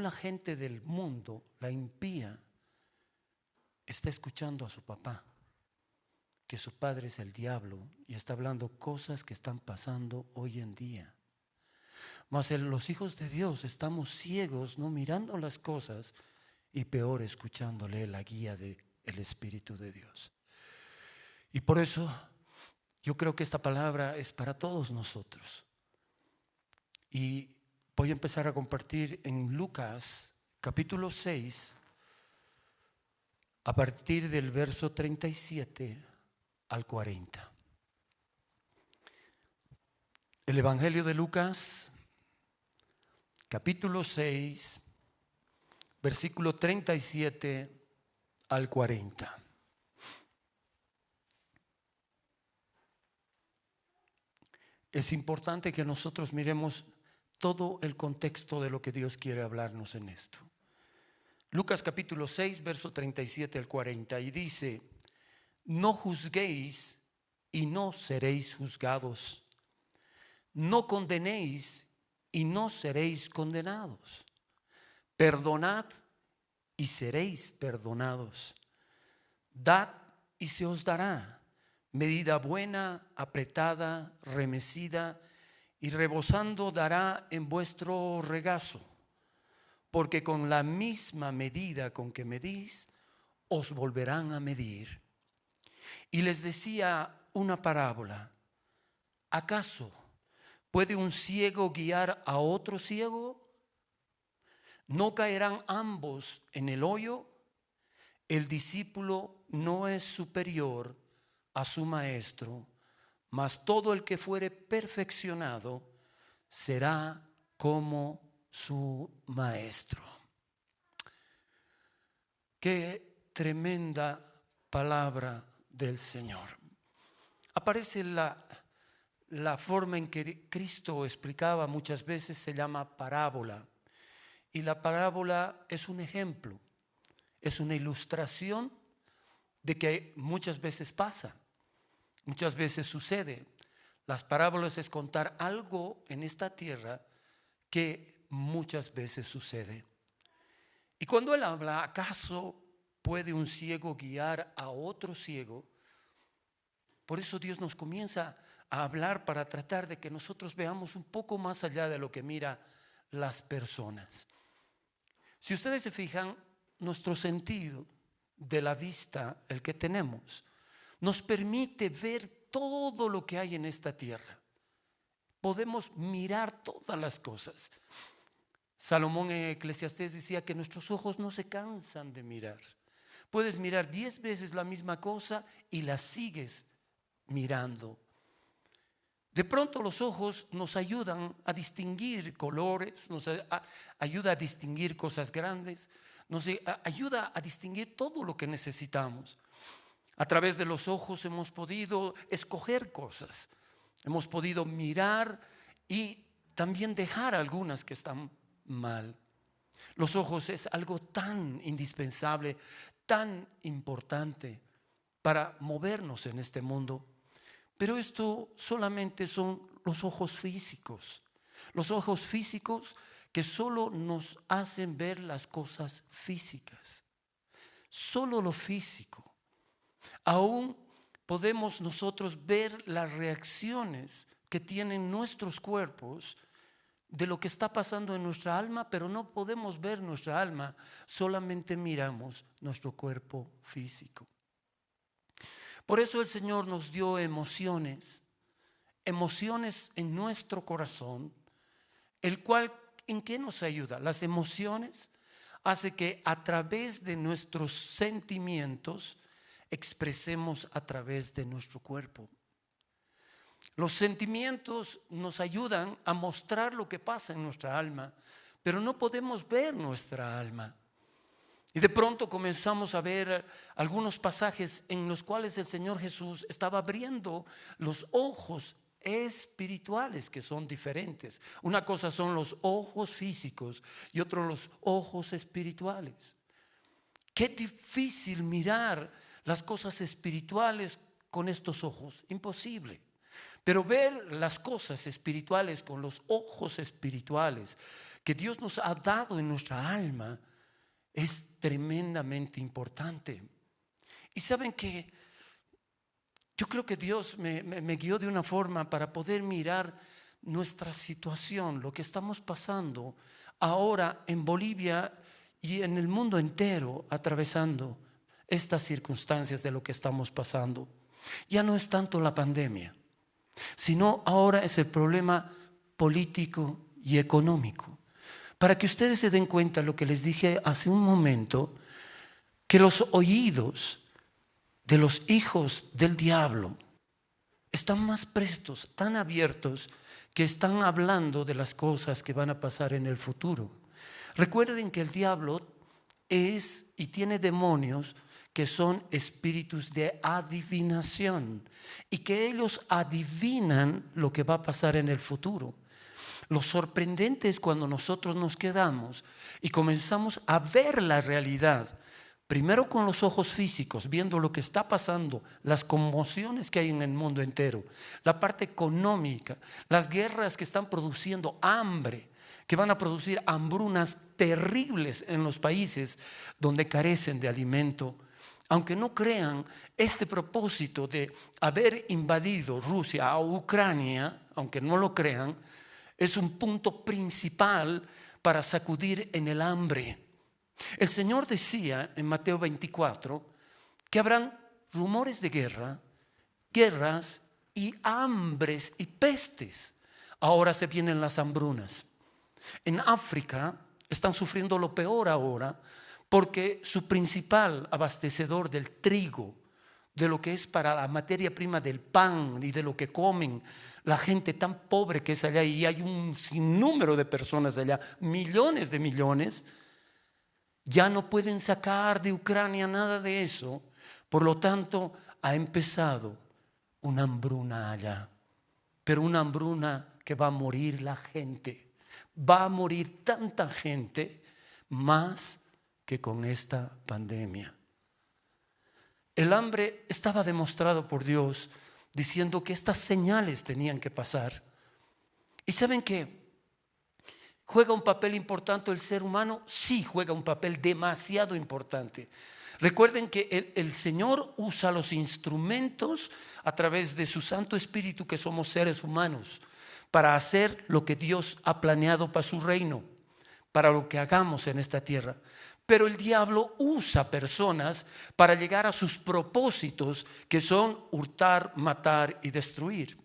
la gente del mundo, la impía, está escuchando a su papá, que su padre es el diablo y está hablando cosas que están pasando hoy en día. Mas los hijos de Dios estamos ciegos, no mirando las cosas y peor escuchándole la guía del Espíritu de Dios. Y por eso yo creo que esta palabra es para todos nosotros. Y voy a empezar a compartir en Lucas capítulo 6, a partir del verso 37 al 40. El Evangelio de Lucas, capítulo 6, versículo 37 al 40. Es importante que nosotros miremos todo el contexto de lo que Dios quiere hablarnos en esto. Lucas capítulo 6, verso 37 al 40, y dice: no juzguéis y no seréis juzgados. No condenéis y no seréis condenados. Perdonad y seréis perdonados. Dad y se os dará. Medida buena, apretada, remecida y rebosando dará en vuestro regazo. Porque con la misma medida con que medís, os volverán a medir. Y les decía una parábola: ¿acaso puede un ciego guiar a otro ciego? ¿No caerán ambos en el hoyo? El discípulo no es superior a su maestro, mas todo el que fuere perfeccionado será como su maestro. Qué tremenda palabra del Señor. Aparece la forma en que Cristo explicaba muchas veces, se llama parábola. Y la parábola es un ejemplo, es una ilustración de que muchas veces pasa, muchas veces sucede. Las parábolas es contar algo en esta tierra que muchas veces sucede. Y cuando él habla, ¿acaso puede un ciego guiar a otro ciego? Por eso Dios nos comienza a hablar para tratar de que nosotros veamos un poco más allá de lo que mira las personas. Si ustedes se fijan, nuestro sentido de la vista, el que tenemos, nos permite ver todo lo que hay en esta tierra. Podemos mirar todas las cosas. Salomón en Eclesiastés decía que nuestros ojos no se cansan de mirar. Puedes mirar 10 veces la misma cosa y la sigues mirando. De pronto los ojos nos ayudan a distinguir colores, nos ayuda a distinguir cosas grandes, nos ayuda a distinguir todo lo que necesitamos. A través de los ojos hemos podido escoger cosas, hemos podido mirar y también dejar algunas que están mal. Los ojos es algo tan indispensable, tan importante para movernos en este mundo. Pero esto solamente son los ojos físicos. Los ojos físicos que solo nos hacen ver las cosas físicas. Solo lo físico. Aún podemos nosotros ver las reacciones que tienen nuestros cuerpos de lo que está pasando en nuestra alma, pero no podemos ver nuestra alma, solamente miramos nuestro cuerpo físico. Por eso el Señor nos dio emociones en nuestro corazón, el cual, ¿en qué nos ayuda? Las emociones hacen que a través de nuestros sentimientos expresemos a través de nuestro cuerpo. Los sentimientos nos ayudan a mostrar lo que pasa en nuestra alma, pero no podemos ver nuestra alma. Y de pronto comenzamos a ver algunos pasajes en los cuales el Señor Jesús estaba abriendo los ojos espirituales, que son diferentes. Una cosa son los ojos físicos y otro los ojos espirituales. Qué difícil mirar las cosas espirituales con estos ojos, imposible. Pero ver las cosas espirituales con los ojos espirituales, que Dios nos ha dado en nuestra alma es tremendamente importante. Y saben que yo creo que Dios me guió de una forma para poder mirar nuestra situación, lo que estamos pasando ahora en Bolivia y en el mundo entero, atravesando estas circunstancias de lo que estamos pasando. Ya no es tanto la pandemia, sino ahora es el problema político y económico. Para que ustedes se den cuenta lo que les dije hace un momento, que los oídos de los hijos del diablo están más prestos, tan abiertos, que están hablando de las cosas que van a pasar en el futuro. Recuerden que el diablo es y tiene demonios que son espíritus de adivinación y que ellos adivinan lo que va a pasar en el futuro. Lo sorprendente es cuando nosotros nos quedamos y comenzamos a ver la realidad, primero con los ojos físicos, viendo lo que está pasando, las conmociones que hay en el mundo entero, la parte económica, las guerras que están produciendo hambre, que van a producir hambrunas terribles en los países donde carecen de alimento. Aunque no crean, este propósito de haber invadido Rusia a Ucrania, aunque no lo crean, es un punto principal para sacudir en el hambre. El Señor decía en Mateo 24 que habrán rumores de guerra, guerras y hambres y pestes. Ahora se vienen las hambrunas. En África están sufriendo lo peor ahora porque su principal abastecedor del trigo, de lo que es para la materia prima del pan y de lo que comen la gente tan pobre que es allá, y hay un sinnúmero de personas allá, millones de millones, ya no pueden sacar de Ucrania nada de eso. Por lo tanto, ha empezado una hambruna allá, pero una hambruna que va a morir la gente. Va a morir tanta gente más que con esta pandemia. El hambre estaba demostrado por Dios diciendo que estas señales tenían que pasar. ¿Y saben qué? ¿Juega un papel importante el ser humano? Sí, juega un papel demasiado importante. Recuerden que el Señor usa los instrumentos a través de su Santo Espíritu, que somos seres humanos, para hacer lo que Dios ha planeado para su reino, para lo que hagamos en esta tierra. Pero el diablo usa personas para llegar a sus propósitos, que son hurtar, matar y destruir.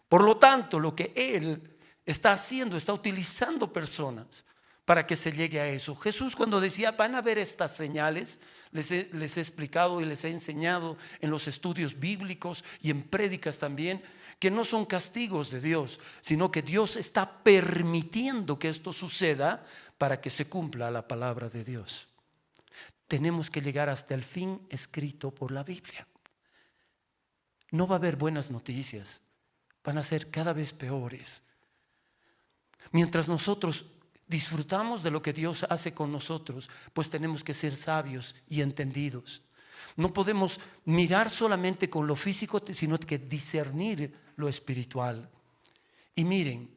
Por lo tanto, lo que él está haciendo, está utilizando personas para que se llegue a eso. Jesús, cuando decía van a ver estas señales, les he explicado y les he enseñado en los estudios bíblicos y en prédicas también, que no son castigos de Dios, sino que Dios está permitiendo que esto suceda para que se cumpla la palabra de Dios. Tenemos que llegar hasta el fin escrito por la Biblia. No va a haber buenas noticias, van a ser cada vez peores. Mientras nosotros disfrutamos de lo que Dios hace con nosotros, pues tenemos que ser sabios y entendidos. No podemos mirar solamente con lo físico, sino que discernir lo espiritual. Y miren,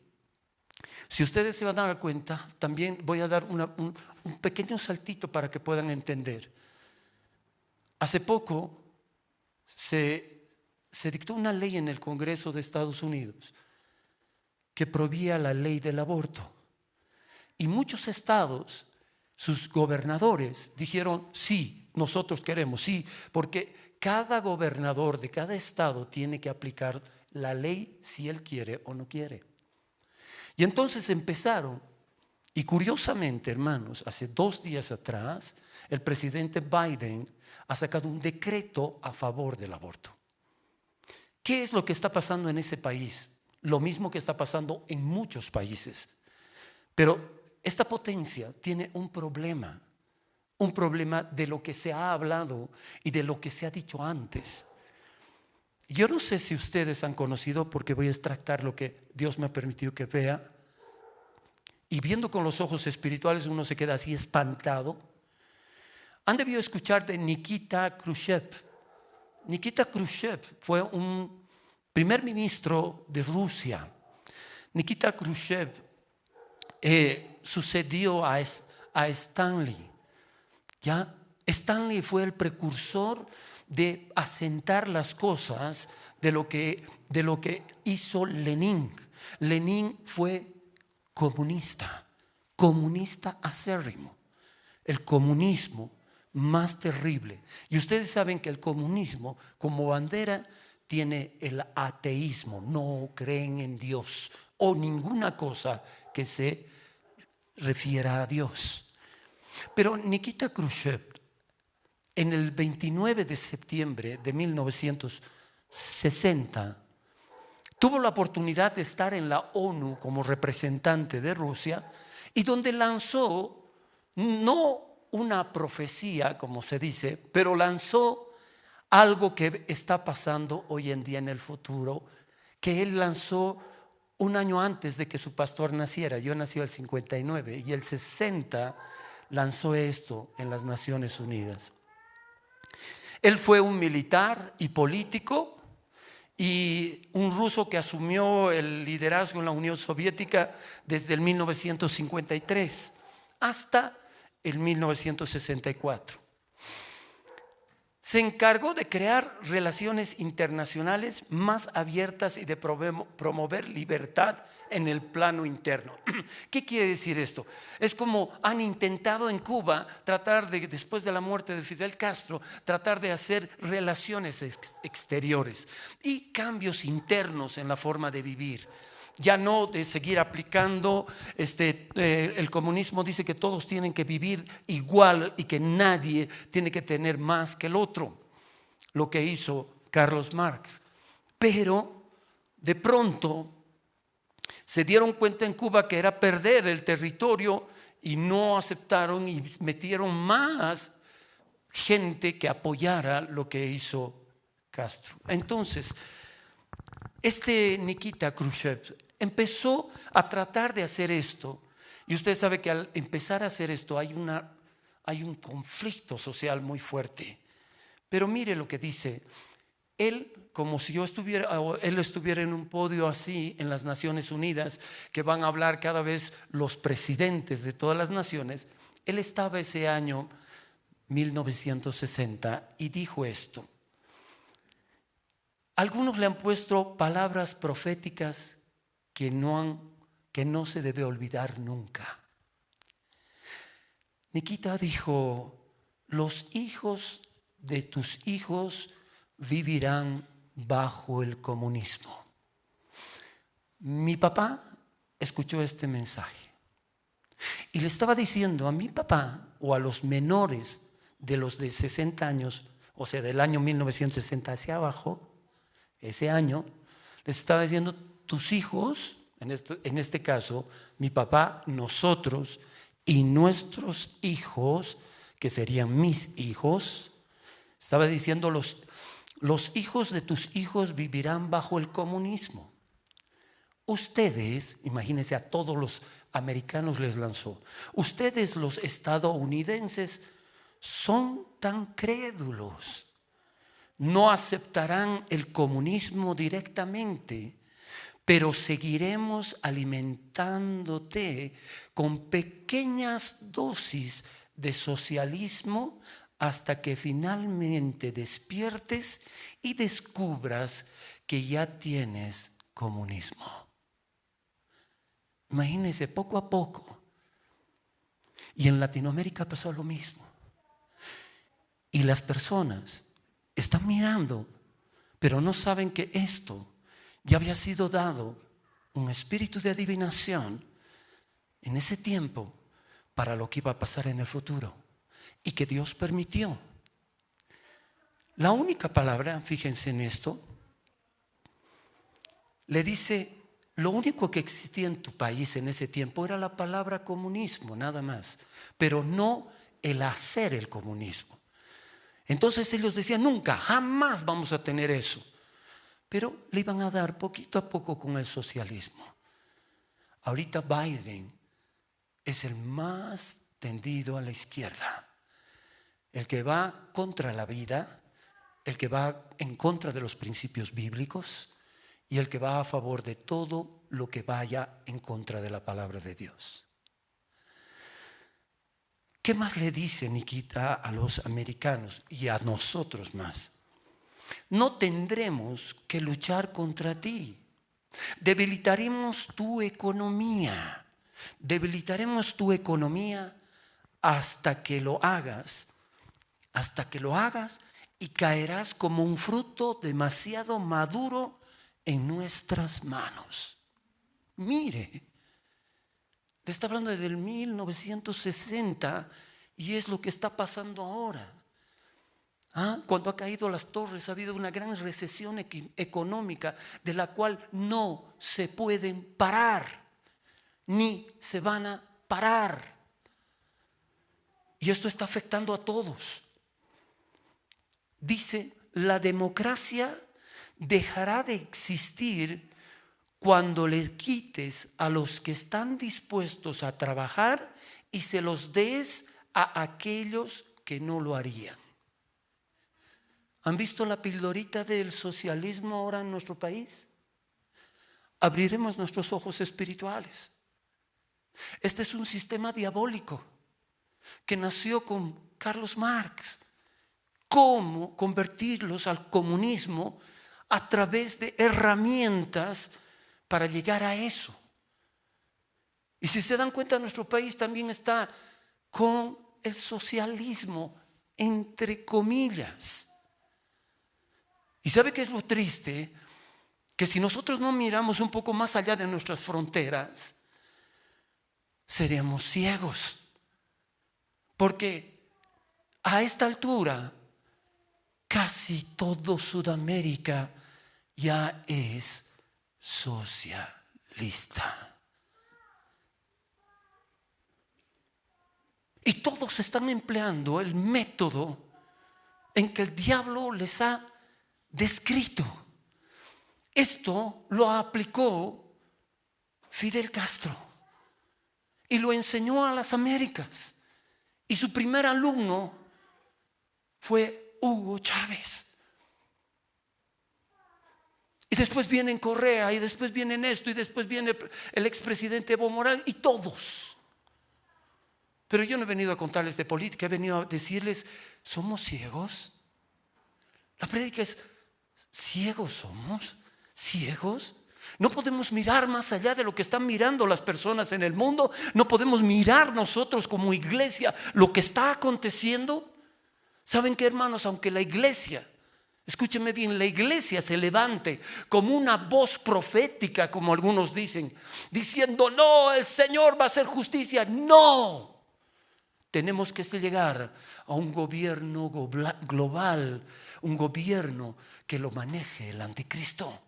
si ustedes se van a dar cuenta, también voy a dar un pequeño saltito para que puedan entender. Hace poco se dictó una ley en el Congreso de Estados Unidos que prohibía la ley del aborto. Y muchos estados, sus gobernadores dijeron, sí, nosotros queremos, sí, porque cada gobernador de cada estado tiene que aplicar la ley si él quiere o no quiere. Y entonces empezaron, y curiosamente, hermanos, hace 2 días atrás, el presidente Biden ha sacado un decreto a favor del aborto. ¿Qué es lo que está pasando en ese país? Lo mismo que está pasando en muchos países. Pero esta potencia tiene un problema de lo que se ha hablado y de lo que se ha dicho antes. Yo no sé si ustedes han conocido, porque voy a extractar lo que Dios me ha permitido que vea, y viendo con los ojos espirituales uno se queda así espantado. Han debido escuchar de Nikita Khrushchev. Nikita Khrushchev fue un primer ministro de Rusia. Nikita Khrushchev sucedió a Stanley. ¿Ya? Stanley fue el precursor de asentar las cosas de lo que hizo Lenin. Lenin fue comunista acérrimo, el comunismo más terrible. Y ustedes saben que el comunismo como bandera tiene el ateísmo, no creen en Dios o ninguna cosa que se refiera a Dios. Pero Nikita Khrushchev, en el 29 de septiembre de 1960, tuvo la oportunidad de estar en la ONU como representante de Rusia y donde lanzó, no una profecía, como se dice, pero lanzó algo que está pasando hoy en día en el futuro, que él lanzó un año antes de que su pastor naciera. Yo nací el 59 y el 60 lanzó esto en las Naciones Unidas. Él fue un militar y político y un ruso que asumió el liderazgo en la Unión Soviética desde el 1953 hasta el 1964. Se encargó de crear relaciones internacionales más abiertas y de promover libertad en el plano interno. ¿Qué quiere decir esto? Es como han intentado en Cuba tratar de, después de la muerte de Fidel Castro, tratar de hacer relaciones exteriores y cambios internos en la forma de vivir. Ya no de seguir aplicando, el comunismo dice que todos tienen que vivir igual y que nadie tiene que tener más que el otro, lo que hizo Carlos Marx. Pero de pronto se dieron cuenta en Cuba que era perder el territorio y no aceptaron y metieron más gente que apoyara lo que hizo Castro. Entonces, Nikita Khrushchev empezó a tratar de hacer esto, y usted sabe que al empezar a hacer esto hay un conflicto social muy fuerte. Pero mire lo que dice. Él, como si él estuviera en un podio así en las Naciones Unidas, que van a hablar cada vez los presidentes de todas las naciones, él estaba ese año 1960 y dijo esto. Algunos le han puesto palabras proféticas que no se debe olvidar nunca. Nikita dijo: los hijos de tus hijos vivirán bajo el comunismo. Mi papá escuchó este mensaje y le estaba diciendo a mi papá o a los menores de los de 60 años, o sea, del año 1960 hacia abajo, ese año, les estaba diciendo: tus hijos, en este caso, mi papá, nosotros y nuestros hijos, que serían mis hijos, estaba diciendo los hijos de tus hijos vivirán bajo el comunismo. Ustedes, imagínense, a todos los americanos les lanzó. Ustedes, los estadounidenses, son tan crédulos. No aceptarán el comunismo directamente, pero seguiremos alimentándote con pequeñas dosis de socialismo hasta que finalmente despiertes y descubras que ya tienes comunismo. Imagínense, poco a poco. Y en Latinoamérica pasó lo mismo. Y las personas están mirando, pero no saben que esto ya había sido dado, un espíritu de adivinación en ese tiempo para lo que iba a pasar en el futuro y que Dios permitió. La única palabra, fíjense en esto, le dice: lo único que existía en tu país en ese tiempo era la palabra comunismo, nada más, pero no el hacer el comunismo. Entonces ellos decían: nunca, jamás vamos a tener eso. Pero le iban a dar poquito a poco con el socialismo. Ahorita Biden es el más tendido a la izquierda, el que va contra la vida, el que va en contra de los principios bíblicos y el que va a favor de todo lo que vaya en contra de la palabra de Dios. ¿Qué más le dice Nikita a los americanos y a nosotros más? No tendremos que luchar contra ti. Debilitaremos tu economía. Debilitaremos tu economía hasta que lo hagas. Hasta que lo hagas y caerás como un fruto demasiado maduro en nuestras manos. Mire, le está hablando desde el 1960 y es lo que está pasando ahora. Cuando ha caído las torres ha habido una gran recesión económica de la cual no se pueden parar, ni se van a parar. Y esto está afectando a todos. Dice, la democracia dejará de existir cuando le quites a los que están dispuestos a trabajar y se los des a aquellos que no lo harían. ¿Han visto la pildorita del socialismo ahora en nuestro país? Abriremos nuestros ojos espirituales. Este es un sistema diabólico que nació con Carlos Marx. ¿Cómo convertirlos al comunismo a través de herramientas para llegar a eso? Y si se dan cuenta, nuestro país también está con el socialismo, entre comillas. ¿Y sabe qué es lo triste? Que si nosotros no miramos un poco más allá de nuestras fronteras, seríamos ciegos. Porque a esta altura, casi todo Sudamérica ya es socialista. Y todos están empleando el método en que el diablo les ha descrito. Esto lo aplicó Fidel Castro y lo enseñó a las Américas. Y su primer alumno fue Hugo Chávez. Y después viene Correa, y después viene esto, y después viene el expresidente Evo Morales, y todos. Pero yo no he venido a contarles de política, he venido a decirles, ¿somos ciegos? La prédica es, ¿ciegos somos? ¿Ciegos? No podemos mirar más allá de lo que están mirando las personas en el mundo. No podemos mirar nosotros como iglesia lo que está aconteciendo. ¿Saben qué, hermanos? Aunque la iglesia, escúchenme bien, la iglesia se levante como una voz profética, como algunos dicen, diciendo, no, el Señor va a hacer justicia. No. Tenemos que llegar a un gobierno global, un gobierno que lo maneje el anticristo.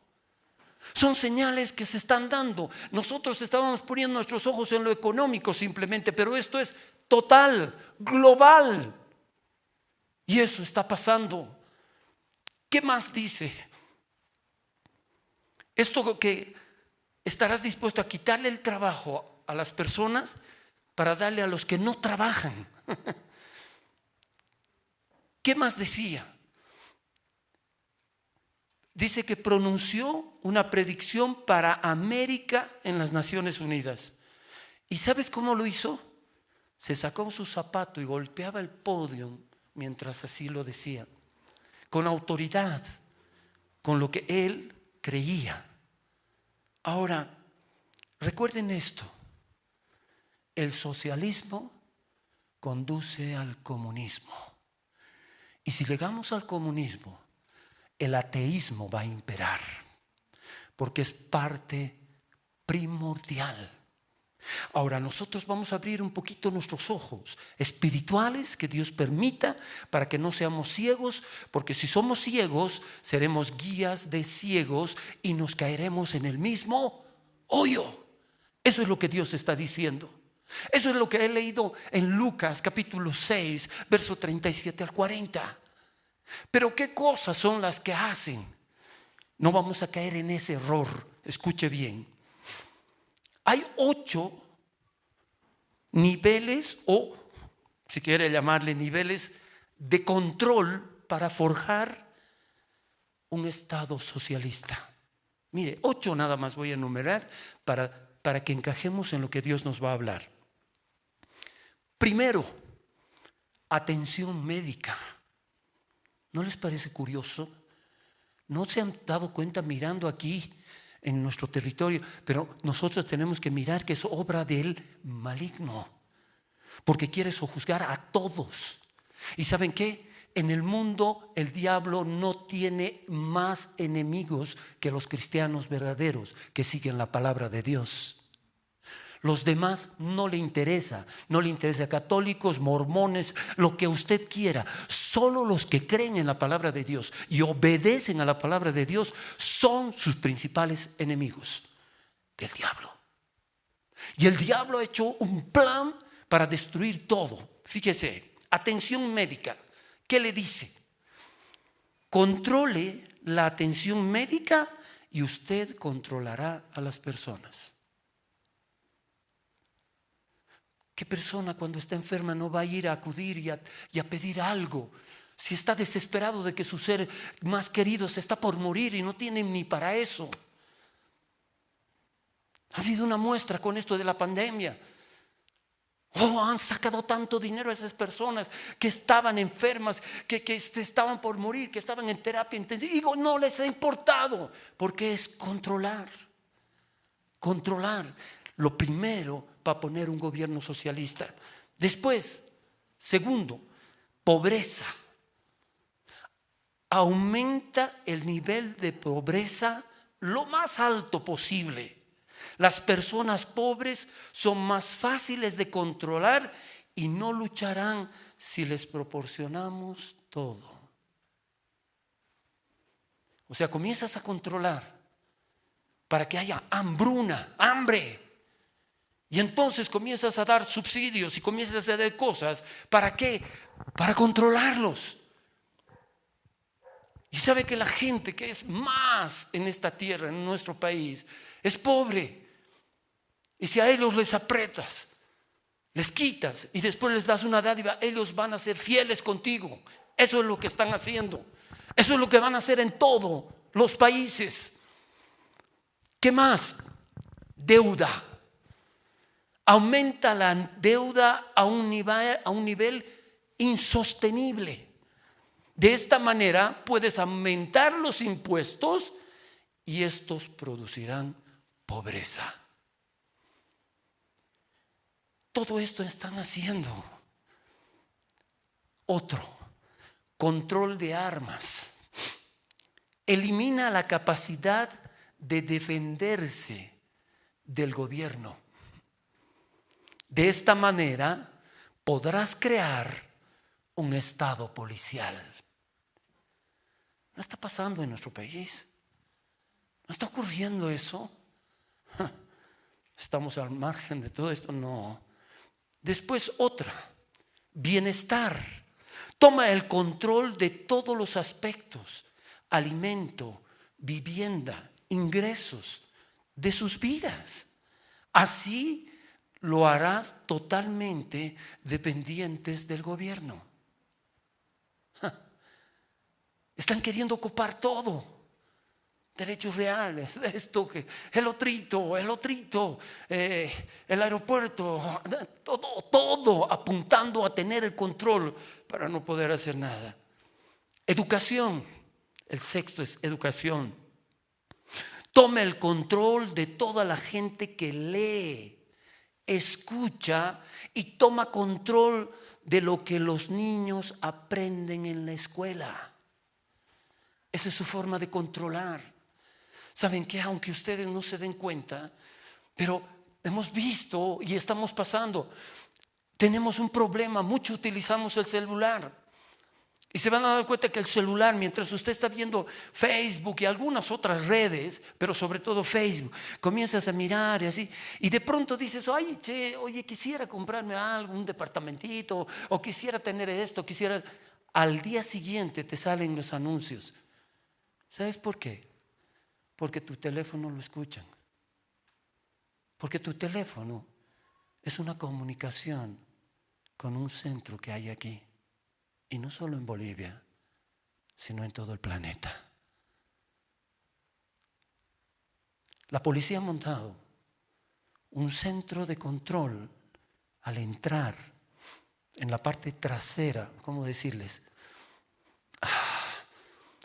Son señales que se están dando. Nosotros estábamos poniendo nuestros ojos en lo económico simplemente, pero esto es total, global. Y eso está pasando. ¿Qué más dice? Esto que estarás dispuesto a quitarle el trabajo a las personas para darle a los que no trabajan. ¿Qué más decía? Dice que pronunció una predicción para América en las Naciones Unidas. ¿Y sabes cómo lo hizo? Se sacó su zapato y golpeaba el podio mientras así lo decía, con autoridad, con lo que él creía. Ahora, recuerden esto, el socialismo conduce al comunismo. Y si llegamos al comunismo, el ateísmo va a imperar, porque es parte primordial. Ahora nosotros vamos a abrir un poquito nuestros ojos espirituales, que Dios permita, para que no seamos ciegos, porque si somos ciegos seremos guías de ciegos y nos caeremos en el mismo hoyo. Eso es lo que Dios está diciendo. Eso es lo que he leído en Lucas capítulo 6, verso 37 al 40. Pero ¿qué cosas son las que hacen? No vamos a caer en ese error. Escuche bien. Hay 8 niveles, o si quiere llamarle niveles, de control para forjar un Estado socialista. Mire, 8 nada más voy a enumerar para que encajemos en lo que Dios nos va a hablar. Primero, atención médica. ¿No les parece curioso? ¿No se han dado cuenta mirando aquí en nuestro territorio? Pero nosotros tenemos que mirar que es obra del maligno, porque quiere sojuzgar a todos. ¿Y saben qué? En el mundo el diablo no tiene más enemigos que los cristianos verdaderos que siguen la palabra de Dios. Los demás no le interesa católicos, mormones, lo que usted quiera. Solo los que creen en la palabra de Dios y obedecen a la palabra de Dios son sus principales enemigos del diablo. Y el diablo ha hecho un plan para destruir todo. Fíjese, atención médica. ¿Qué le dice? Controle la atención médica y usted controlará a las personas. ¿Qué persona cuando está enferma no va a ir a acudir y a pedir algo? Si está desesperado de que su ser más querido se está por morir y no tiene ni para eso. Ha habido una muestra con esto de la pandemia. Han sacado tanto dinero a esas personas que estaban enfermas, que estaban por morir, que estaban en terapia intensiva. Digo, no les ha importado, porque es controlar. Controlar. Lo primero para poner un gobierno socialista. Después, segundo, pobreza. Aumenta el nivel de pobreza lo más alto posible. Las personas pobres son más fáciles de controlar y no lucharán si les proporcionamos todo. O sea, comienzas a controlar para que haya hambre. Y entonces comienzas a dar subsidios y comienzas a dar cosas. ¿Para qué? Para controlarlos. Y sabe que la gente que es más en esta tierra, en nuestro país, es pobre. Y si a ellos les aprietas, les quitas y después les das una dádiva, ellos van a ser fieles contigo. Eso es lo que están haciendo. Eso es lo que van a hacer en todos los países. ¿Qué más? Deuda. Aumenta la deuda a un nivel insostenible. De esta manera puedes aumentar los impuestos y estos producirán pobreza. Todo esto están haciendo. Otro, control de armas. Elimina la capacidad de defenderse del gobierno. De esta manera podrás crear un estado policial. ¿No está pasando en nuestro país? ¿No está ocurriendo eso? ¿Estamos al margen de todo esto? No. Después otra, bienestar. Toma el control de todos los aspectos, alimento, vivienda, ingresos de sus vidas. Así lo harás totalmente dependientes del gobierno. Están queriendo ocupar todo. Derechos reales, esto, el otrito, el aeropuerto, todo apuntando a tener el control para no poder hacer nada. Educación, el sexto es educación. Toma el control de toda la gente que lee, escucha y toma control de lo que los niños aprenden en la escuela. Esa es su forma de controlar. ¿Saben qué? Aunque ustedes no se den cuenta, pero hemos visto y estamos pasando, tenemos un problema, mucho utilizamos el celular. Y se van a dar cuenta que el celular, mientras usted está viendo Facebook y algunas otras redes, pero sobre todo Facebook, comienzas a mirar y así, y de pronto dices, ay, oye, quisiera comprarme algo, un departamentito, o quisiera tener esto, Al día siguiente te salen los anuncios. ¿Sabes por qué? Porque tu teléfono lo escuchan. Porque tu teléfono es una comunicación con un centro que hay aquí. Y no solo en Bolivia, sino en todo el planeta. La policía ha montado un centro de control al entrar. en la parte trasera, ¿cómo decirles?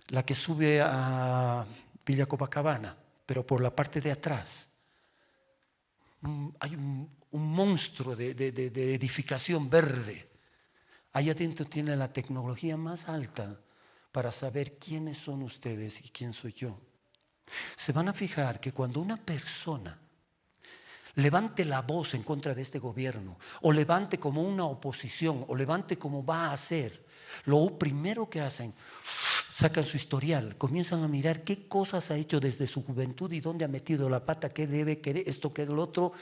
La que sube a Villa Copacabana, pero por la parte de atrás. Hay un monstruo de edificación verde. Ahí adentro tiene la tecnología más alta para saber quiénes son ustedes y quién soy yo. Se van a fijar que cuando una persona levante la voz en contra de este gobierno, o levante como una oposición, o levante como va a hacer, lo primero que hacen, sacan su historial, comienzan a mirar qué cosas ha hecho desde su juventud y dónde ha metido la pata, qué debe, qué esto, qué lo otro,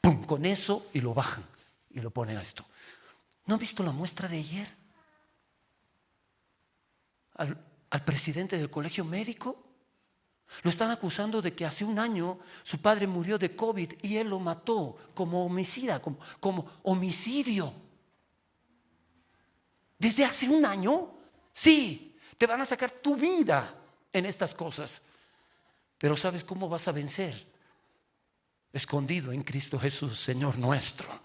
¡pum!, con eso, y lo bajan y lo ponen a esto. ¿No han visto la muestra de ayer? Al presidente del colegio médico lo están acusando de que hace un año su padre murió de COVID y él lo mató como homicida, como homicidio. ¿Desde hace un año? Sí, te van a sacar tu vida en estas cosas. Pero ¿sabes cómo vas a vencer? Escondido en Cristo Jesús, Señor nuestro.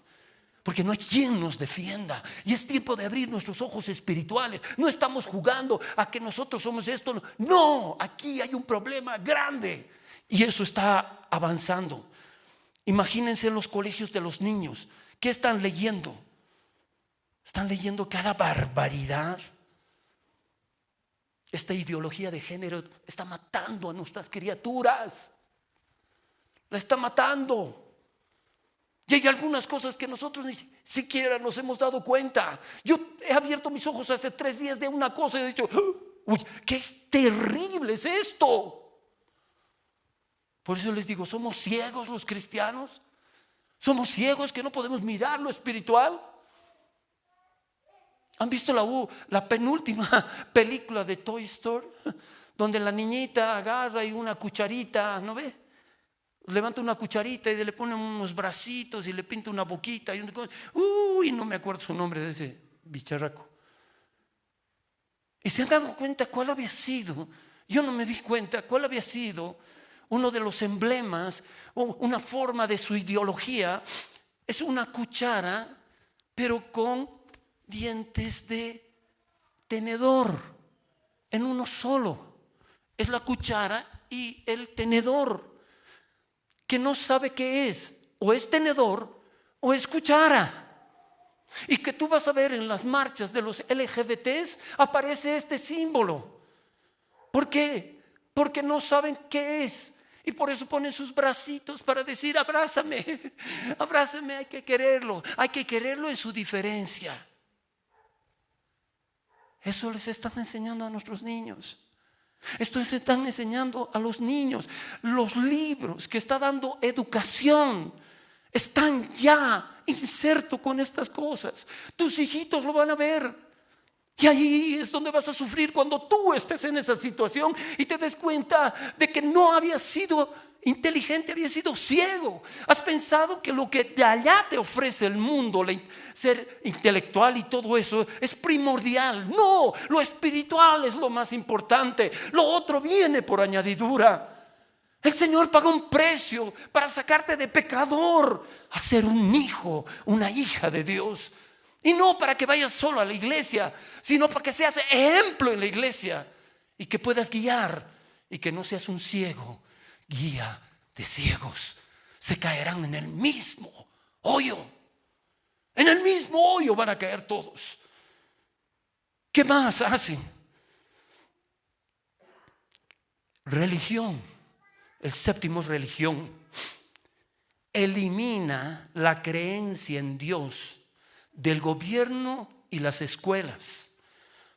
Porque no hay quien nos defienda. Y es tiempo de abrir nuestros ojos espirituales. No estamos jugando a que nosotros somos esto. No, aquí hay un problema grande. Y eso está avanzando. Imagínense en los colegios de los niños. ¿Qué están leyendo? Están leyendo cada barbaridad. Esta ideología de género está matando a nuestras criaturas. La está matando. Y hay algunas cosas que nosotros ni siquiera nos hemos dado cuenta. Yo he abierto mis ojos hace 3 días de una cosa y he dicho, uy, qué es terrible es esto. Por eso les digo, ¿somos ciegos los cristianos? ¿Somos ciegos que no podemos mirar lo espiritual? ¿Han visto la penúltima película de Toy Story? Donde la niñita agarra y una cucharita, ¿no ve? Levanta una cucharita y le pone unos bracitos y le pinta una boquita y no me acuerdo su nombre de ese bicharraco. ¿Y se han dado cuenta cuál había sido? Yo no me di cuenta cuál había sido uno de los emblemas o una forma de su ideología. Es una cuchara, pero con dientes de tenedor, en uno solo. Es la cuchara y el tenedor, que no sabe qué es, o es tenedor o es cuchara. Y que tú vas a ver en las marchas de los LGBTs, aparece este símbolo. ¿Por qué? Porque no saben qué es. Y por eso ponen sus bracitos para decir, abrázame, abrázame, hay que quererlo en su diferencia. Eso les están enseñando a nuestros niños. Esto se están enseñando a los niños. Los libros que está dando educación están ya insertos con estas cosas. Tus hijitos lo van a ver. Y ahí es donde vas a sufrir cuando tú estés en esa situación y te des cuenta de que no habías sido inteligente, habías sido ciego. Has pensado que lo que de allá te ofrece el mundo, ser intelectual y todo eso, es primordial. No, lo espiritual es lo más importante. Lo otro viene por añadidura. El Señor pagó un precio para sacarte de pecador a ser un hijo, una hija de Dios. Y no para que vayas solo a la iglesia, sino para que seas ejemplo en la iglesia y que puedas guiar y que no seas un ciego, guía de ciegos. Se caerán en el mismo hoyo. En el mismo hoyo van a caer todos. ¿Qué más hacen? Religión. El séptimo es religión. Elimina la creencia en Dios del gobierno y las escuelas,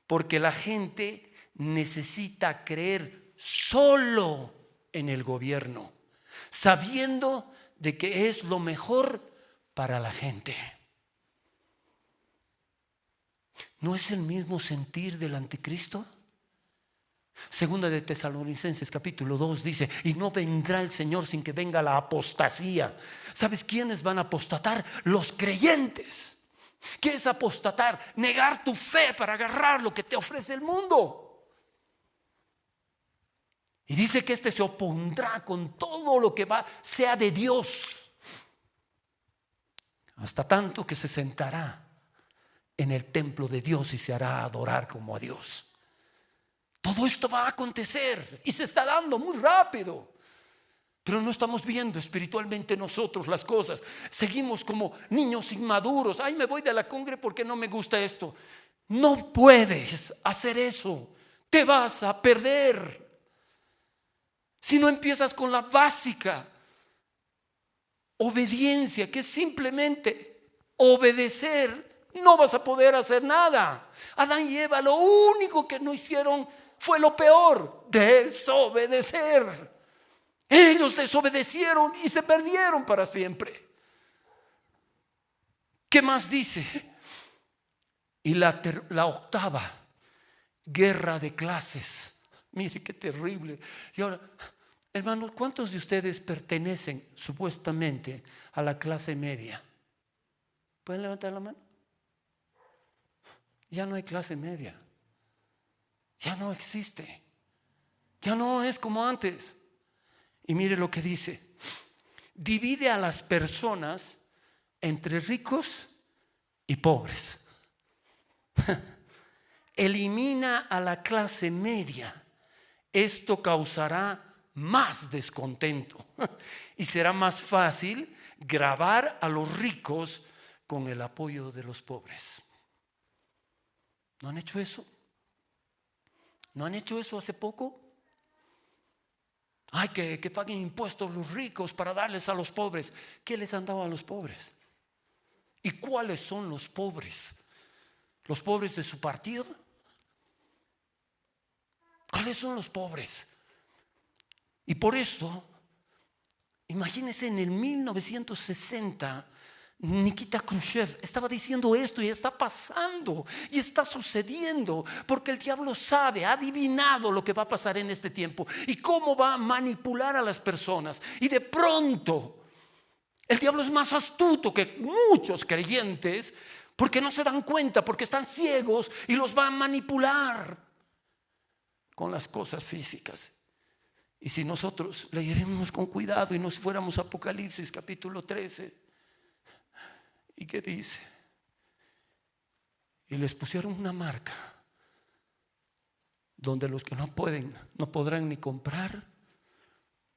porque la gente necesita creer solo en el gobierno, sabiendo de que es lo mejor para la gente. ¿No es el mismo sentir del anticristo? Segunda de Tesalonicenses capítulo 2 dice, y no vendrá el Señor sin que venga la apostasía. ¿Sabes quiénes van a apostatar? Los creyentes. ¿Qué es apostatar? Negar tu fe para agarrar lo que te ofrece el mundo. Y dice que se opondrá con todo lo que sea de Dios, hasta tanto que se sentará en el templo de Dios y se hará adorar como a Dios. Todo esto va a acontecer y se está dando muy rápido. Pero no estamos viendo espiritualmente nosotros las cosas. Seguimos como niños inmaduros. Ay, me voy de la congre porque no me gusta esto. No puedes hacer eso. Te vas a perder. Si no empiezas con la básica obediencia, que es simplemente obedecer, no vas a poder hacer nada. Adán y Eva lo único que no hicieron fue lo peor: desobedecer. Ellos desobedecieron y se perdieron para siempre. ¿Qué más dice? Y la octava, guerra de clases. Mire qué terrible. Y ahora, hermanos, ¿cuántos de ustedes pertenecen supuestamente a la clase media? ¿Pueden levantar la mano? Ya no hay clase media. Ya no existe. Ya no es como antes. Y mire lo que dice: divide a las personas entre ricos y pobres. Elimina a la clase media. Esto causará más descontento y será más fácil grabar a los ricos con el apoyo de los pobres. ¿No han hecho eso? ¿No han hecho eso hace poco? Ay, que paguen impuestos los ricos para darles a los pobres. ¿Qué les han dado a los pobres? ¿Y cuáles son los pobres? ¿Los pobres de su partido? ¿Cuáles son los pobres? Y por eso, imagínense, en el 1960, Nikita Khrushchev estaba diciendo esto y está pasando y está sucediendo, porque el diablo sabe, ha adivinado lo que va a pasar en este tiempo y cómo va a manipular a las personas. Y de pronto el diablo es más astuto que muchos creyentes, porque no se dan cuenta, porque están ciegos, y los va a manipular con las cosas físicas. Y si nosotros leyéramos con cuidado y nos fuéramos a Apocalipsis capítulo 13, ¿y qué dice? Y les pusieron una marca donde los que no podrán ni comprar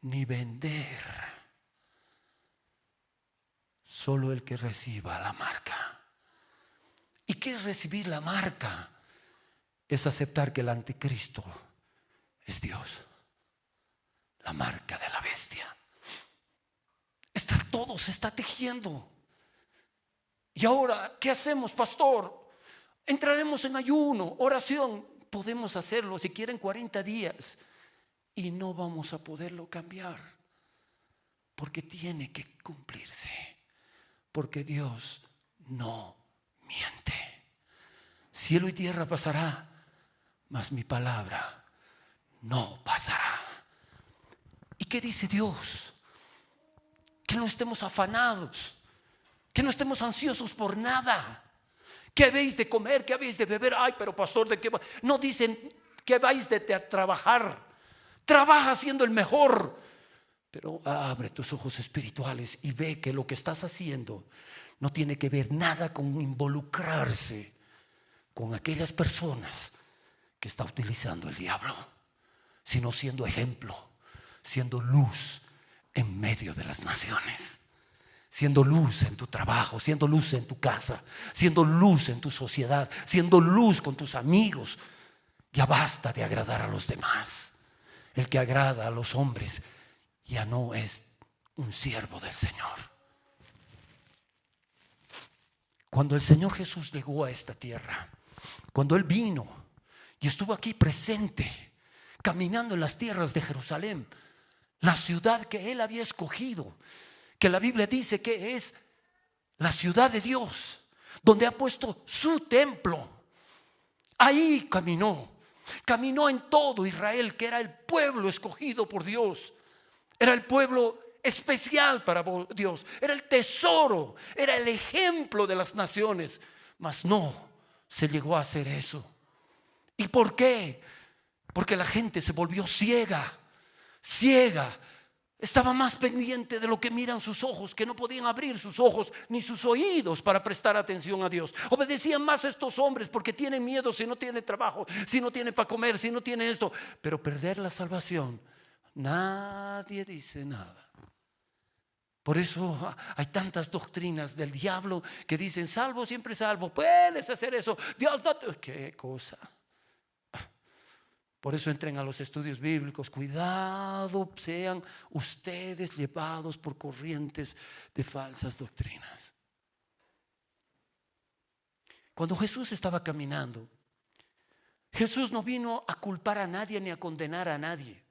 ni vender, solo el que reciba la marca. ¿Y qué es recibir la marca? Es aceptar que el anticristo es Dios, la marca de la bestia. Todo se está tejiendo. Y ahora, ¿qué hacemos, pastor? Entraremos en ayuno, oración. Podemos hacerlo si quieren 40 días y no vamos a poderlo cambiar, porque tiene que cumplirse, porque Dios no miente. Cielo y tierra pasará, mas mi palabra no pasará. ¿Y qué dice Dios? Que no estemos afanados, que no estemos ansiosos por nada. ¿Qué habéis de comer? ¿Qué habéis de beber? Ay, pero pastor, ¿de qué va? No dicen que habéis de trabajar. Trabaja siendo el mejor, pero abre tus ojos espirituales y ve que lo que estás haciendo no tiene que ver nada con involucrarse con aquellas personas que está utilizando el diablo, sino siendo ejemplo, siendo luz en medio de las naciones, siendo luz en tu trabajo, siendo luz en tu casa, siendo luz en tu sociedad, siendo luz con tus amigos. Ya basta de agradar a los demás. El que agrada a los hombres ya no es un siervo del Señor. Cuando el Señor Jesús llegó a esta tierra, cuando Él vino y estuvo aquí presente, caminando en las tierras de Jerusalén, la ciudad que Él había escogido, que la Biblia dice que es la ciudad de Dios, donde ha puesto su templo. Ahí caminó en todo Israel, que era el pueblo escogido por Dios, era el pueblo especial para Dios, era el tesoro, era el ejemplo de las naciones. Mas no se llegó a hacer eso. ¿Y por qué? Porque la gente se volvió ciega Estaba más pendiente de lo que miran sus ojos, que no podían abrir sus ojos ni sus oídos para prestar atención a Dios. Obedecían más a estos hombres porque tienen miedo si no tiene trabajo, si no tiene para comer, si no tiene esto. Pero perder la salvación, nadie dice nada. Por eso hay tantas doctrinas del diablo que dicen: salvo, siempre salvo, puedes hacer eso, Dios no te... ¿Qué cosa? Por eso entren a los estudios bíblicos. Cuidado, sean ustedes llevados por corrientes de falsas doctrinas. Cuando Jesús estaba caminando, Jesús no vino a culpar a nadie ni a condenar a nadie,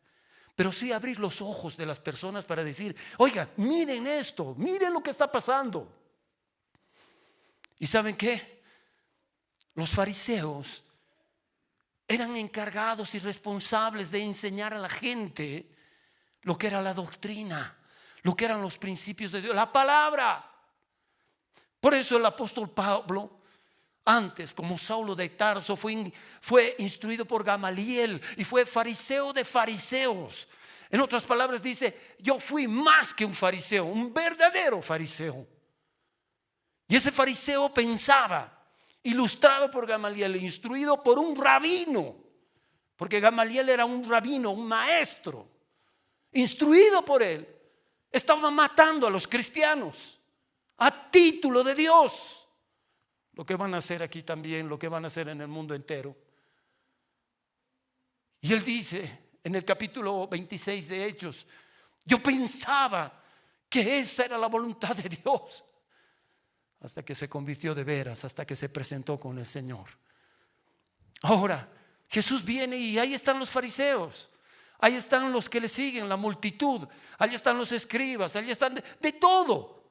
pero sí a abrir los ojos de las personas para decir: oiga, miren esto, miren lo que está pasando. ¿Y saben qué? Los fariseos eran encargados y responsables de enseñar a la gente lo que era la doctrina, lo que eran los principios de Dios, la palabra. Por eso el apóstol Pablo, antes como Saulo de Tarso, fue instruido por Gamaliel y fue fariseo de fariseos. En otras palabras dice: yo fui más que un fariseo, un verdadero fariseo. Y ese fariseo pensaba, ilustrado por Gamaliel, instruido por un rabino, porque Gamaliel era un rabino, un maestro, instruido por él, estaba matando a los cristianos a título de Dios. Lo que van a hacer aquí también, lo que van a hacer en el mundo entero. Y él dice en el capítulo 26 de Hechos: yo pensaba que esa era la voluntad de Dios. Hasta que se convirtió de veras, hasta que se presentó con el Señor. Ahora Jesús viene y ahí están los fariseos, ahí están los que le siguen, la multitud, ahí están los escribas, ahí están de todo.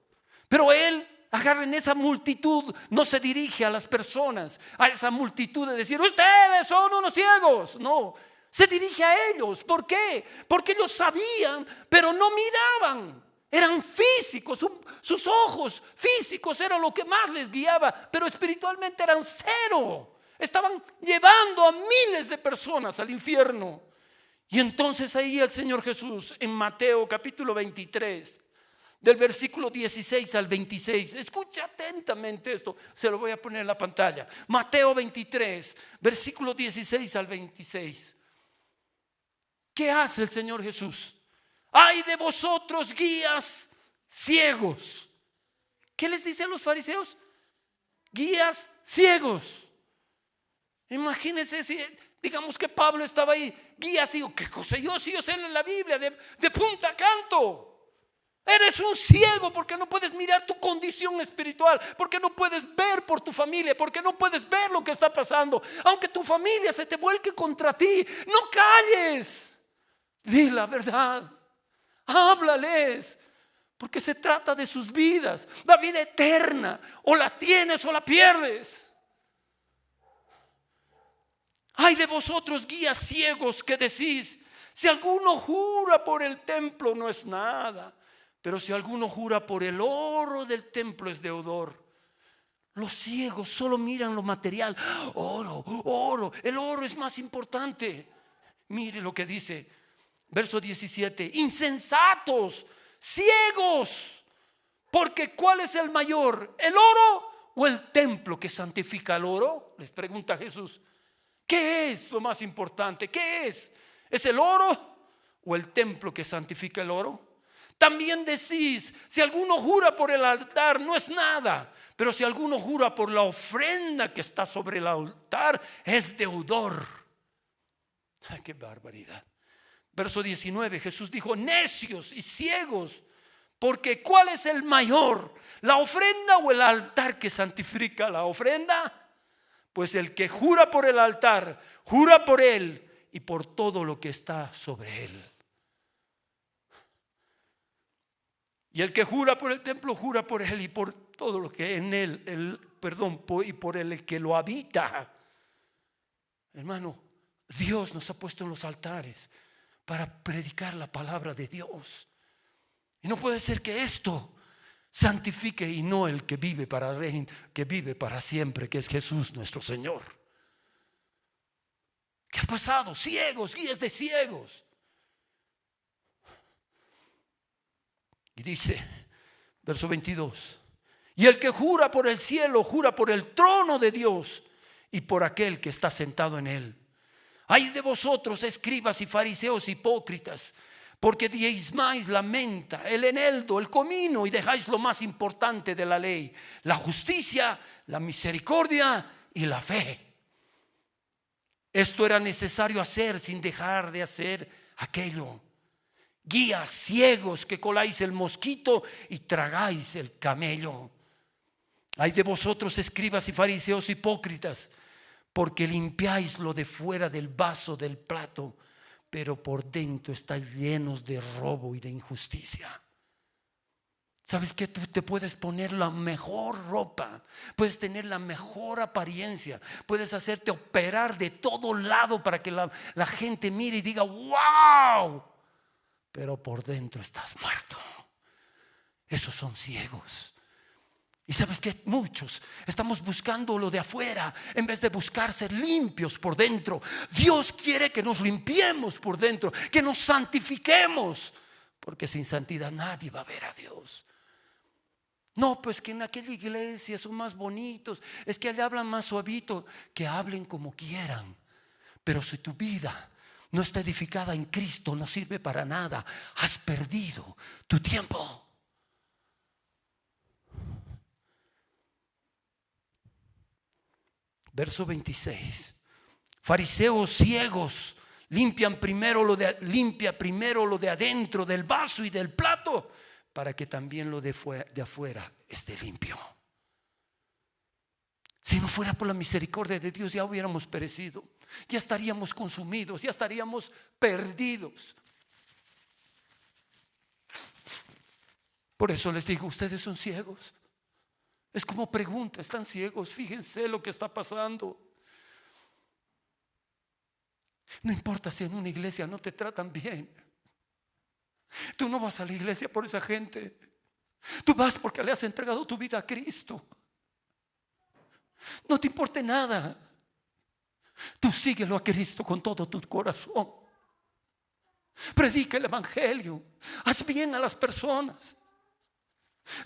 Pero él agarra en esa multitud, no se dirige a las personas, a esa multitud de decir: ustedes son unos ciegos. No, se dirige a ellos. ¿Por qué? Porque ellos sabían, pero no miraban. Eran físicos, sus ojos físicos eran lo que más les guiaba, pero espiritualmente eran cero. Estaban llevando a miles de personas al infierno. Y entonces ahí el Señor Jesús, en Mateo capítulo 23, del versículo 16 al 26, escucha atentamente esto, se lo voy a poner en la pantalla. Mateo 23, versículo 16 al 26. ¿Qué hace el Señor Jesús? ¡Ay de vosotros, guías ciegos! ¿Qué les dice a los fariseos? Guías ciegos. Imagínense si, digamos que Pablo estaba ahí, guía ciego. ¿Qué cosa? Yo sé en la Biblia de punta a canto. Eres un ciego porque no puedes mirar tu condición espiritual, porque no puedes ver por tu familia, porque no puedes ver lo que está pasando. Aunque tu familia se te vuelque contra ti, no calles. Di la verdad. Háblales, porque se trata de sus vidas, la vida eterna. O la tienes o la pierdes. Ay de vosotros, guías ciegos, que decís: si alguno jura por el templo, no es nada, pero si alguno jura por el oro del templo, es deudor. Los ciegos solo miran lo material. Oro, oro, el oro es más importante. Mire lo que dice verso 17: insensatos, ciegos, porque ¿cuál es el mayor? ¿El oro o el templo que santifica el oro? Les pregunta Jesús. ¿Qué es lo más importante? ¿Qué es? ¿Es el oro o el templo que santifica el oro? También decís: si alguno jura por el altar, no es nada, pero si alguno jura por la ofrenda que está sobre el altar, es deudor. ¡Ay, qué barbaridad! Verso 19, Jesús dijo: necios y ciegos, porque ¿cuál es el mayor? ¿La ofrenda o el altar que santifica la ofrenda? Pues el que jura por el altar, jura por él y por todo lo que está sobre él. Y el que jura por el templo, jura por él y por todo lo que en él, y por el que lo habita. Hermano, Dios nos ha puesto en los altares para predicar la palabra de Dios. Y no puede ser que esto santifique y no el que vive para siempre, que es Jesús nuestro Señor. ¿Qué ha pasado? Ciegos, guías de ciegos. dice, verso 22, y el que jura por el cielo, jura por el trono de Dios y por aquel que está sentado en él. Ay de vosotros, escribas y fariseos hipócritas, porque diezmáis la menta, el eneldo, el comino, y dejáis lo más importante de la ley, la justicia, la misericordia y la fe. Esto era necesario hacer sin dejar de hacer aquello. Guías ciegos que coláis el mosquito y tragáis el camello. Ay de vosotros, escribas y fariseos hipócritas, porque limpiáis lo de fuera del vaso, del plato, pero por dentro estáis llenos de robo y de injusticia. ¿Sabes qué? Tú te puedes poner la mejor ropa, puedes tener la mejor apariencia, puedes hacerte operar de todo lado para que la gente mire y diga ¡wow! Pero por dentro estás muerto. Esos son ciegos. Y sabes que muchos estamos buscando lo de afuera en vez de buscar ser limpios por dentro. Dios quiere que nos limpiemos por dentro, que nos santifiquemos, porque sin santidad nadie va a ver a Dios. No, pues que en aquella iglesia son más bonitos, es que allá hablan más suavito. Que hablen como quieran, pero si tu vida no está edificada en Cristo, no sirve para nada. Has perdido tu tiempo. Verso 26. Fariseos ciegos, limpia primero lo de adentro del vaso y del plato, para que también lo de afuera esté limpio. Si no fuera por la misericordia de Dios, ya hubiéramos perecido, ya estaríamos consumidos, ya estaríamos perdidos. Por eso les digo, ustedes son ciegos. Es como pregunta, están ciegos, fíjense lo que está pasando. No importa si en una iglesia no te tratan bien. Tú no vas a la iglesia por esa gente. Tú vas porque le has entregado tu vida a Cristo. No te importe nada. Tú síguelo a Cristo con todo tu corazón. Predica el evangelio. Haz bien a las personas.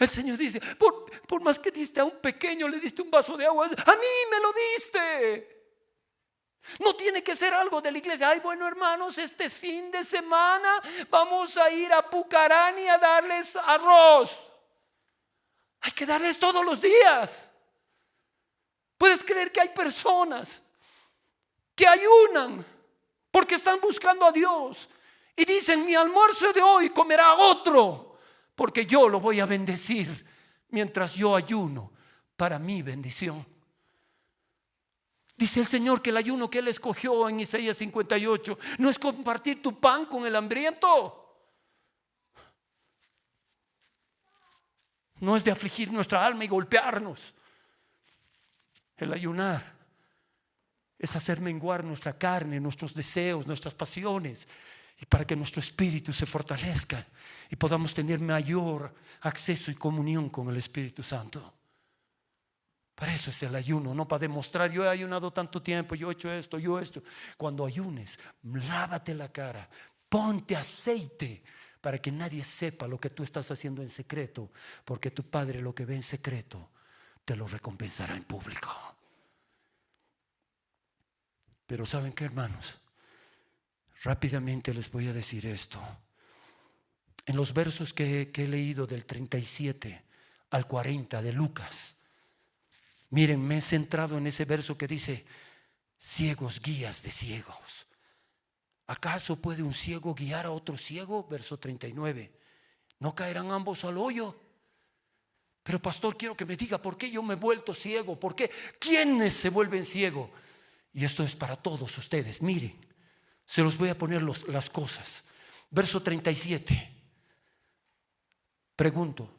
El Señor dice, por más que diste a un pequeño, le diste un vaso de agua, a mí me lo diste. No tiene que ser algo de la iglesia. Ay, bueno, hermanos, este fin de semana vamos a ir a Pucarani a darles arroz. Hay que darles todos los días. ¿Puedes creer que hay personas que ayunan porque están buscando a Dios y dicen, mi almuerzo de hoy comerá otro, porque yo lo voy a bendecir mientras yo ayuno para mi bendición? Dice el Señor que el ayuno que Él escogió en Isaías 58 no es compartir tu pan con el hambriento. No es de afligir nuestra alma y golpearnos. El ayunar es hacer menguar nuestra carne, nuestros deseos, nuestras pasiones, y para que nuestro espíritu se fortalezca y podamos tener mayor acceso y comunión con el Espíritu Santo. Para eso es el ayuno, no para demostrar, yo he ayunado tanto tiempo, yo he hecho esto, yo esto. Cuando ayunes, lávate la cara, ponte aceite para que nadie sepa lo que tú estás haciendo en secreto, porque tu Padre lo que ve en secreto te lo recompensará en público. Pero ¿saben qué, hermanos? Rápidamente les voy a decir esto. En los versos que he leído del 37 al 40 de Lucas, miren, me he centrado en ese verso que dice, ciegos guías de ciegos. ¿Acaso puede un ciego guiar a otro ciego? Verso 39. ¿No caerán ambos al hoyo? Pero pastor, quiero que me diga, ¿por qué yo me he vuelto ciego? ¿Por qué? ¿Quiénes se vuelven ciegos? Y esto es para todos ustedes. Miren, se los voy a poner las cosas. Verso 37. Pregunto,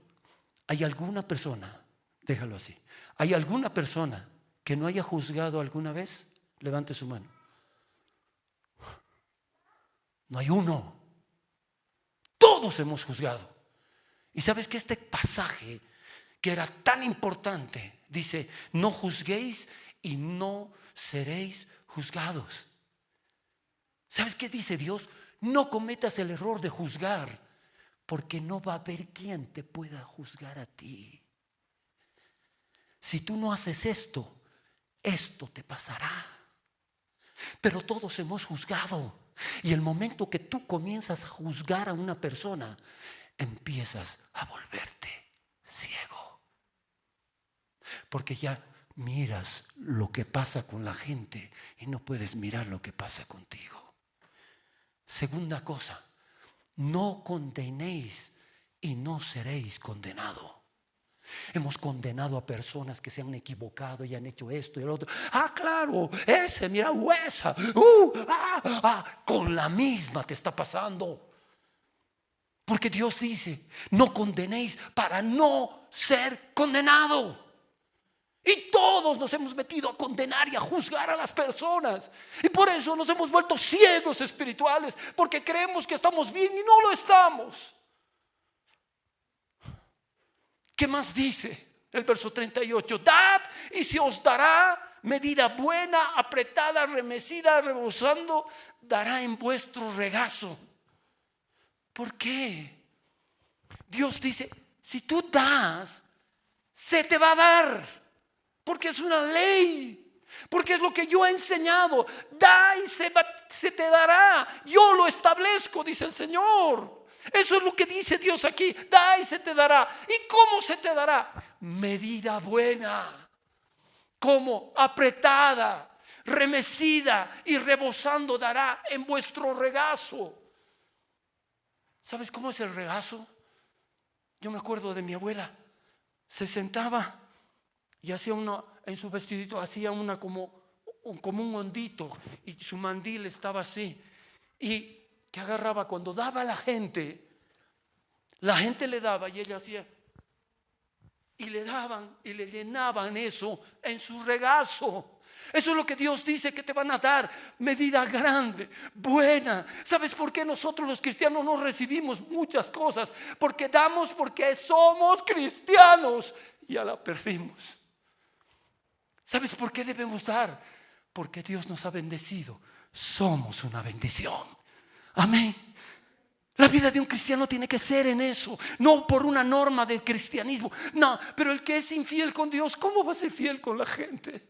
¿hay alguna persona, déjalo así, ¿hay alguna persona que no haya juzgado alguna vez? Levante su mano. No hay uno. Todos hemos juzgado. Y sabes que este pasaje, que era tan importante, dice, no juzguéis y no seréis juzgados. ¿Sabes qué dice Dios? No cometas el error de juzgar, porque no va a haber quien te pueda juzgar a ti. Si tú no haces esto, esto te pasará. Pero todos hemos juzgado. Y el momento que tú comienzas a juzgar a una persona, empiezas a volverte ciego. Porque ya miras lo que pasa con la gente y no puedes mirar lo que pasa contigo. Segunda cosa, no condenéis y no seréis condenados. Hemos condenado a personas que se han equivocado y han hecho esto y el otro. Ah, claro, ese, mira, esa. Con la misma te está pasando. Porque Dios dice, no condenéis para no ser condenado. Y todos nos hemos metido a condenar y a juzgar a las personas. Y por eso nos hemos vuelto ciegos espirituales, porque creemos que estamos bien y no lo estamos. ¿Qué más dice el verso 38? Dad y se os dará, medida buena, apretada, remecida, rebosando, dará en vuestro regazo. ¿Por qué? Dios dice, si tú das, se te va a dar, porque es una ley, porque es lo que yo he enseñado. Da y se te dará, yo lo establezco, dice el Señor. Eso es lo que dice Dios aquí. Da y se te dará. ¿Y cómo se te dará? Medida buena, como apretada, remecida y rebosando dará en vuestro regazo. ¿Sabes cómo es el regazo? Yo me acuerdo de mi abuela. Se sentaba y hacía una, en su vestidito hacía una como un hondito, y su mandil estaba así. Y que agarraba cuando daba a la gente le daba y ella hacía, y le daban y le llenaban eso en su regazo. Eso es lo que Dios dice que te van a dar, medida grande, buena. ¿Sabes por qué nosotros los cristianos no recibimos muchas cosas? Porque damos porque somos cristianos y ya la perdimos. ¿Sabes por qué debemos dar? Porque Dios nos ha bendecido. Somos una bendición. Amén. La vida de un cristiano tiene que ser en eso, no por una norma de cristianismo. No, pero el que es infiel con Dios, ¿cómo va a ser fiel con la gente?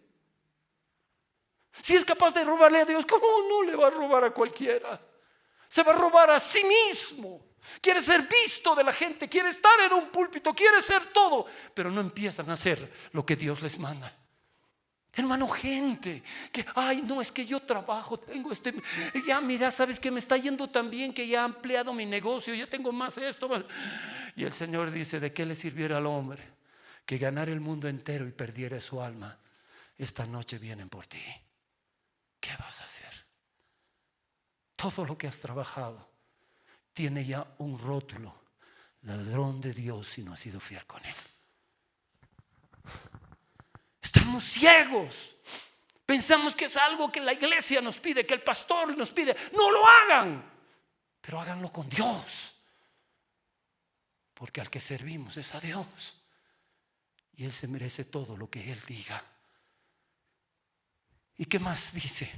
Si es capaz de robarle a Dios, ¿cómo no le va a robar a cualquiera? Se va a robar a sí mismo. Quiere ser visto de la gente, quiere estar en un púlpito, quiere ser todo, pero no empiezan a hacer lo que Dios les manda. Hermano, gente que, ay, no, es que yo trabajo, tengo ya mira, sabes que me está yendo tan bien que ya he ampliado mi negocio, ya tengo más esto, más. Y el Señor dice, ¿de qué le sirviera al hombre que ganar el mundo entero y perdiera su alma? Esta noche vienen por ti. ¿Qué vas a hacer? Todo lo que has trabajado tiene ya un rótulo: ladrón de Dios si no has sido fiel con Él. Estamos ciegos. Pensamos que es algo que la iglesia nos pide, que el pastor nos pide. No lo hagan, pero háganlo con Dios, porque al que servimos es a Dios y Él se merece todo lo que Él diga. ¿Y qué más dice?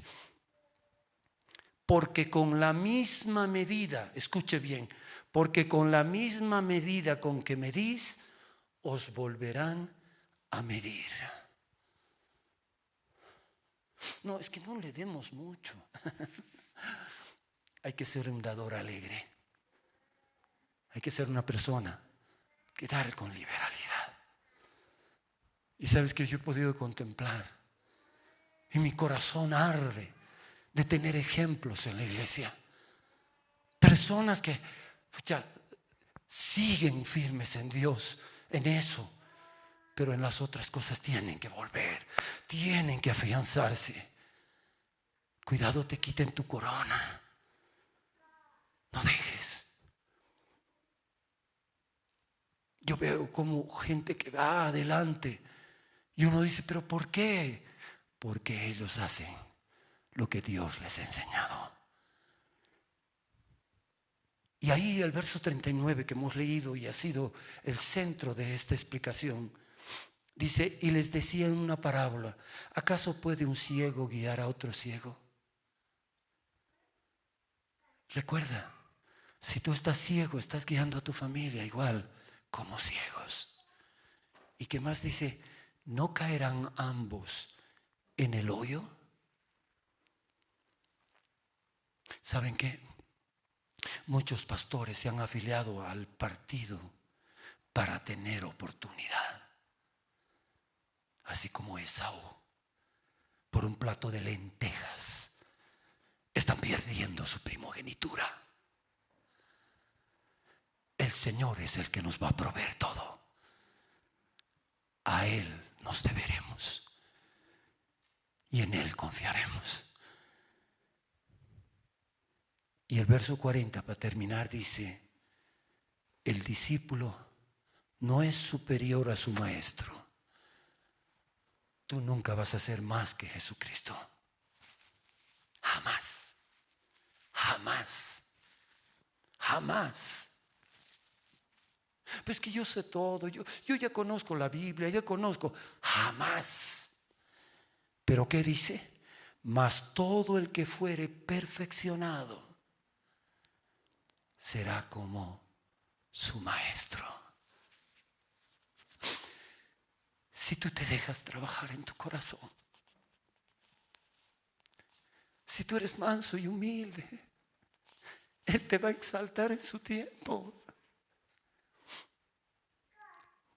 Porque con la misma medida, escuche bien, porque con la misma medida con que medís, os volverán a medir. No, es que no le demos mucho. Hay que ser un dador alegre. Hay que ser una persona que dar con liberalidad. Y sabes que yo he podido contemplar, y mi corazón arde de tener ejemplos en la iglesia. Personas que siguen firmes en Dios, en eso, pero en las otras cosas tienen que volver, tienen que afianzarse. Cuidado, te quiten tu corona. No dejes. Yo veo como gente que va adelante y uno dice, ¿pero por qué? Porque ellos hacen lo que Dios les ha enseñado. Y ahí el verso 39 que hemos leído y ha sido el centro de esta explicación, dice, y les decía en una parábola, ¿acaso puede un ciego guiar a otro ciego? Recuerda, Si tú estás ciego, estás guiando a tu familia igual como ciegos. ¿Y qué más dice? ¿No caerán ambos en el hoyo? ¿Saben qué? Muchos pastores se han afiliado al partido para tener oportunidad. Así como Esaú, por un plato de lentejas, están perdiendo su primogenitura. El Señor es el que nos va a proveer todo. A Él nos deberemos y en Él confiaremos. Y el verso 40, para terminar, dice: el discípulo no es superior a su maestro. Tú nunca vas a ser más que Jesucristo. Jamás. Jamás. Jamás. Pues que yo sé todo, yo ya conozco la Biblia, ya conozco. Jamás. ¿Pero qué dice? Mas todo el que fuere perfeccionado será como su maestro. Si tú te dejas trabajar en tu corazón, si tú eres manso y humilde, Él te va a exaltar en su tiempo.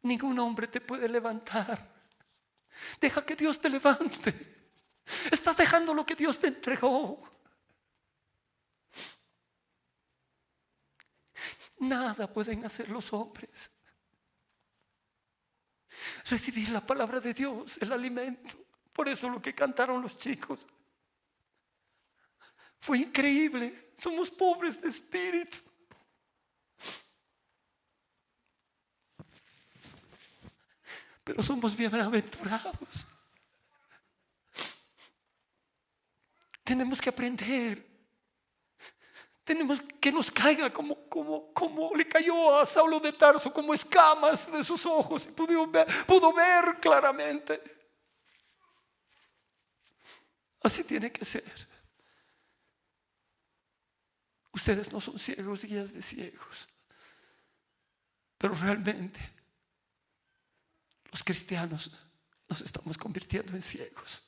Ningún hombre te puede levantar. Deja que Dios te levante. Estás dejando lo que Dios te entregó. Nada pueden hacer los hombres. Recibir la palabra de Dios, el alimento. Por eso lo que cantaron los chicos fue increíble. Somos pobres de espíritu. Pero somos bienaventurados. Tenemos que aprender. Tenemos que nos caiga como le cayó a Saulo de Tarso, como escamas de sus ojos, y pudo ver claramente. Así tiene que ser. Ustedes no son ciegos, guías de ciegos. Pero realmente los cristianos nos estamos convirtiendo en ciegos.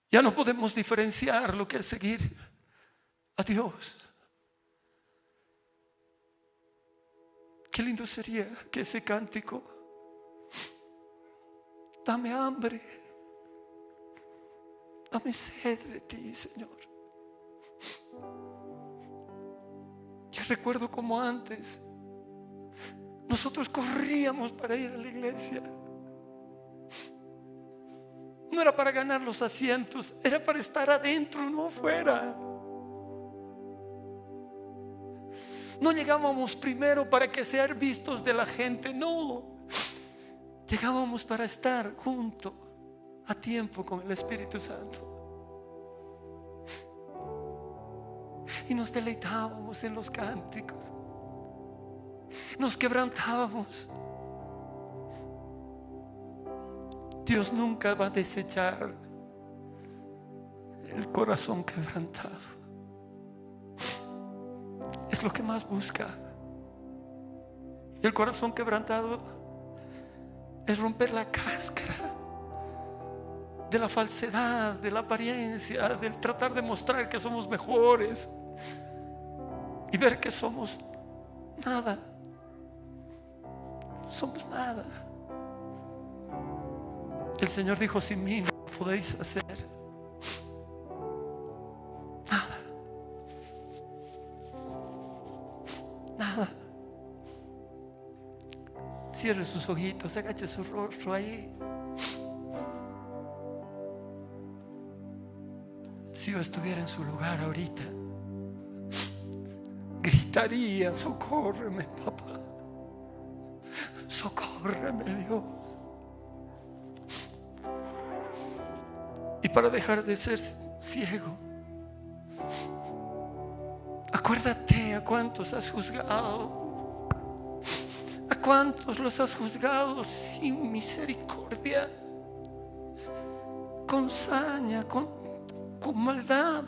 Ya no podemos diferenciar lo que es seguir a Dios. Qué lindo sería que ese cántico: dame hambre, dame sed de ti, Señor. Yo recuerdo como antes nosotros corríamos para ir a la iglesia. No era para ganar los asientos, era para estar adentro, no afuera. No llegábamos primero para que ser vistos de la gente, no. Llegábamos para estar junto, a tiempo con el Espíritu Santo. Y nos deleitábamos en los cánticos. Nos quebrantábamos. Dios nunca va a desechar el corazón quebrantado. Es lo que más busca. Y el corazón quebrantado es romper la cáscara de la falsedad, de la apariencia, del tratar de mostrar que somos mejores y ver que somos nada. Somos nada. El Señor dijo: sin mí no podéis hacer nada. Nada. Cierre sus ojitos, agache su rostro ahí. Si yo estuviera en su lugar ahorita, gritaría: socórreme, papá. Socórreme, Dios. Y para dejar de ser ciego, acuérdate a cuántos has juzgado, a cuántos los has juzgado sin misericordia, con saña, con maldad.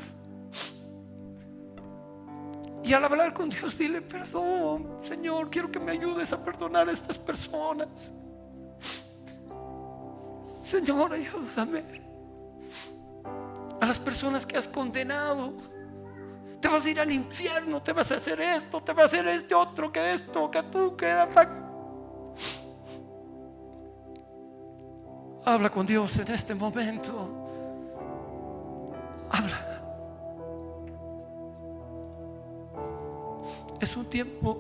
Y al hablar con Dios, dile: perdón, Señor, quiero que me ayudes a perdonar a estas personas. Señor, ayúdame. A las personas que has condenado. Te vas a ir al infierno, te vas a hacer esto, te vas a hacer este otro, que esto, que tú, que habla con Dios en este momento. Habla. Es un tiempo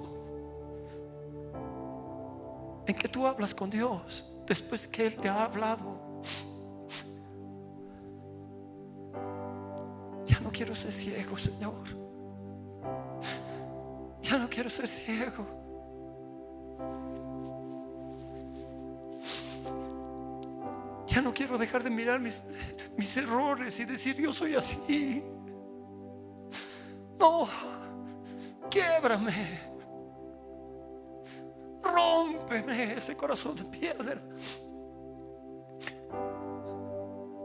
en que tú hablas con Dios después que Él te ha hablado. Ya no quiero ser ciego, Señor. Ya no quiero ser ciego. Ya no quiero dejar de mirar mis errores y decir: yo soy así. No, quiebrame, rómpeme ese corazón de piedra.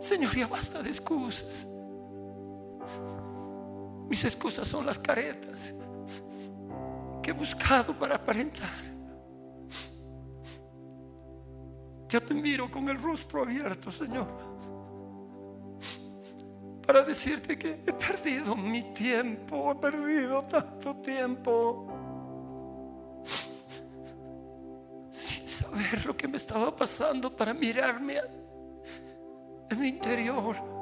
Señor, ya basta de excusas. Mis excusas son las caretas que he buscado para aparentar. Yo te miro con el rostro abierto, Señor, para decirte que he perdido mi tiempo, he perdido tanto tiempo sin saber lo que me estaba pasando, para mirarme en mi interior